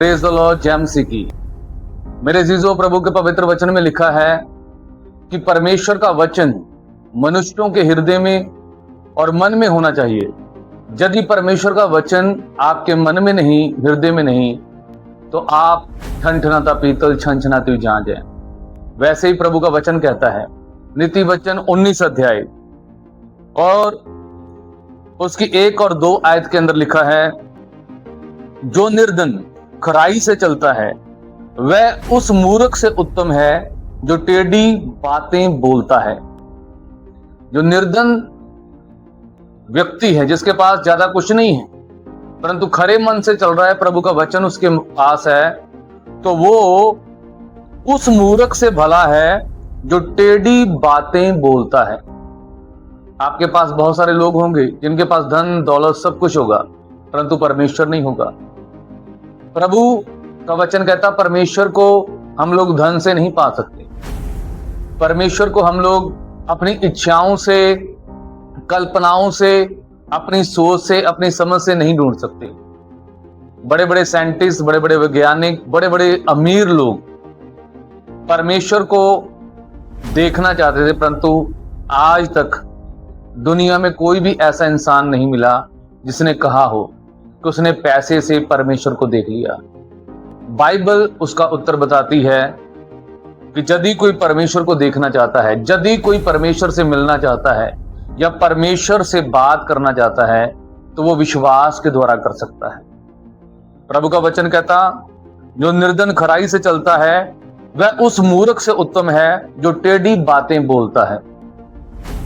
Praise the Lord, जय मसीह की। मेरे जीजो, प्रभु के पवित्र वचन में लिखा है कि परमेश्वर का वचन मनुष्यों के हृदय में और मन में होना चाहिए। यदि परमेश्वर का वचन आपके मन में नहीं, हृदय में नहीं, तो आप ठनठनाता पीतल छनछनाती हुई झांझ है। वैसे ही प्रभु का वचन कहता है, नीति वचन 19 अध्याय और उसकी 1 और 2 आयत के अंदर लिखा है, जो निर्धन खराई से चलता है वह उस मूर्ख से उत्तम है जो टेढ़ी बातें बोलता है। जो निर्धन व्यक्ति है, जिसके पास ज्यादा कुछ नहीं है, परंतु खरे मन से चल रहा है, प्रभु का वचन उसके पास है, तो वो उस मूर्ख से भला है जो टेढ़ी बातें बोलता है। आपके पास बहुत सारे लोग होंगे जिनके पास धन दौलत सब कुछ होगा, परंतु परमेश्वर नहीं होगा। प्रभु का वचन कहता, परमेश्वर को हम लोग धन से नहीं पा सकते। परमेश्वर को हम लोग अपनी इच्छाओं से, कल्पनाओं से, अपनी सोच से, अपनी समझ से नहीं ढूंढ सकते। बड़े बड़े साइंटिस्ट, बड़े बड़े वैज्ञानिक, बड़े बड़े अमीर लोग परमेश्वर को देखना चाहते थे, परंतु आज तक दुनिया में कोई भी ऐसा इंसान नहीं मिला जिसने कहा हो कि उसने पैसे से परमेश्वर को देख लिया। बाइबल उसका उत्तर बताती है कि यदि कोई परमेश्वर को देखना चाहता है, यदि कोई परमेश्वर से मिलना चाहता है या परमेश्वर से बात करना चाहता है, तो वो विश्वास के द्वारा कर सकता है। प्रभु का वचन कहता, जो निर्धन खराई से चलता है वह उस मूर्ख से उत्तम है जो टेढ़ी बातें बोलता है।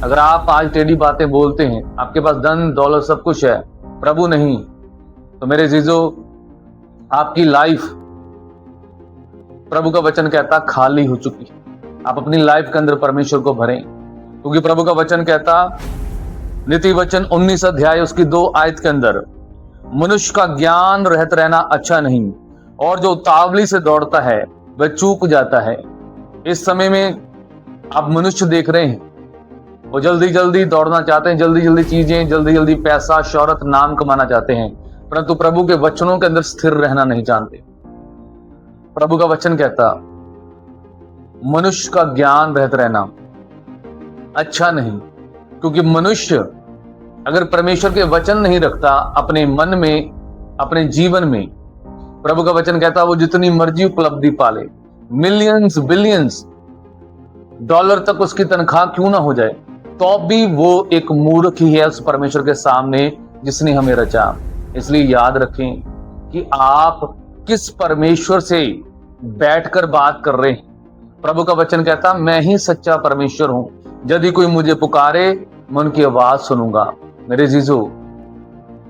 अगर आप आज टेढ़ी बातें बोलते हैं, आपके पास धन दौलत सब कुछ है, प्रभु नहीं, तो मेरे जीजो, आपकी लाइफ, प्रभु का वचन कहता, खाली हो चुकी है। आप अपनी लाइफ के अंदर परमेश्वर को भरें, क्योंकि प्रभु का वचन कहता, नीति वचन 19 अध्याय उसकी 2 आयत के अंदर, मनुष्य का ज्ञान रहत रहना अच्छा नहीं, और जो उतावली से दौड़ता है वह चूक जाता है। इस समय में आप मनुष्य देख रहे हैं, वो जल्दी जल्दी दौड़ना चाहते हैं, जल्दी जल्दी चीजें, जल्दी जल्दी पैसा, शौहरत, नाम कमाना चाहते हैं, परंतु प्रभु के वचनों के अंदर स्थिर रहना नहीं जानते। प्रभु का वचन कहता, मनुष्य का ज्ञान रहत रहना अच्छा नहीं, क्योंकि मनुष्य अगर परमेश्वर के वचन नहीं रखता अपने मन में, अपने जीवन में, प्रभु का वचन कहता, वो जितनी मर्जी उपलब्धि पाले, मिलियंस बिलियंस डॉलर तक उसकी तनख्वाह क्यों ना हो जाए, तो भी वो एक मूर्ख ही है उस परमेश्वर के सामने जिसने हमें रचा। इसलिए याद रखें कि आप किस परमेश्वर से बैठकर बात कर रहे हैं। प्रभु का वचन कहता, मैं ही सच्चा परमेश्वर हूं, यदि कोई मुझे पुकारे मैं उनकी आवाज सुनूंगा। मेरे जीजो,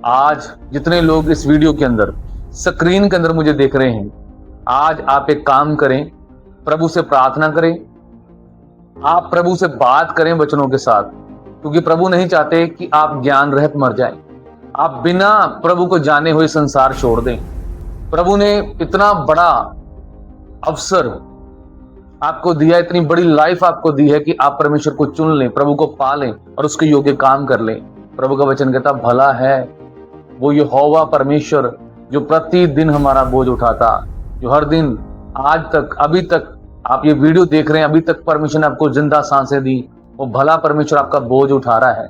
आज जितने लोग इस वीडियो के अंदर, स्क्रीन के अंदर मुझे देख रहे हैं, आज आप एक काम करें, प्रभु से प्रार्थना करें, आप प्रभु से बात करें वचनों के साथ, क्योंकि प्रभु नहीं चाहते कि आप ज्ञान रहित मर जाएं। आप बिना प्रभु को जाने हुए संसार छोड़ दें। प्रभु ने इतना बड़ा अवसर आपको दिया, इतनी बड़ी लाइफ आपको दी है कि आप परमेश्वर को चुन लें, प्रभु को पा लें और उसके योग्य काम कर लें। प्रभु का वचन कहता, भला है वो यहोवा परमेश्वर जो प्रतिदिन हमारा बोझ उठाता, जो हर दिन आज तक, अभी तक आप ये वीडियो देख रहे हैं, अभी तक परमेश्वर ने आपको जिंदा सांसें दी, वो भला परमेश्वर आपका बोझ उठा रहा है।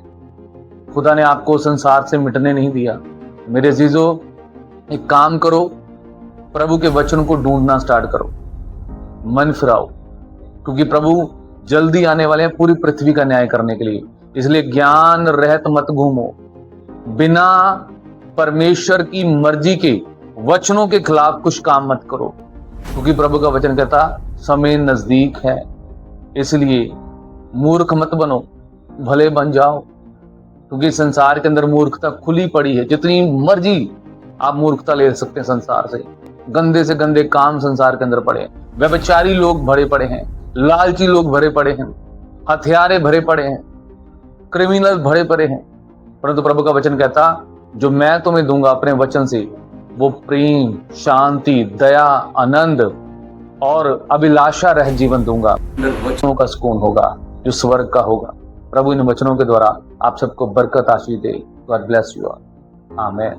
खुदा ने आपको संसार से मिटने नहीं दिया। मेरे जीजो, एक काम करो, प्रभु के वचन को ढूंढना स्टार्ट करो, मन फिराओ, क्योंकि प्रभु जल्दी आने वाले हैं पूरी पृथ्वी का न्याय करने के लिए। इसलिए ज्ञान रहत मत घूमो, बिना परमेश्वर की मर्जी के वचनों के खिलाफ कुछ काम मत करो, क्योंकि प्रभु का वचन कहता, समय नजदीक है। इसलिए मूर्ख मत बनो, भले बन जाओ, क्योंकि संसार के अंदर मूर्खता खुली पड़ी है। जितनी मर्जी आप मूर्खता ले सकते हैं संसार से, गंदे से गंदे काम संसार के अंदर पड़े हैं, व्यभिचारी लोग भरे पड़े हैं, लालची लोग भरे पड़े हैं, हथियारे भरे पड़े हैं, क्रिमिनल भरे पड़े हैं, परंतु प्रभु का वचन कहता, जो मैं तुम्हें दूंगा अपने वचन से, वो प्रेम, शांति, दया, आनंद और अभिलाषा रह जीवन दूंगा। वचनों का सुकून होगा जो स्वर्ग का होगा। प्रभु इन वचनों के द्वारा आप सबको बरकत आशीष दे। God bless you all. आमीन।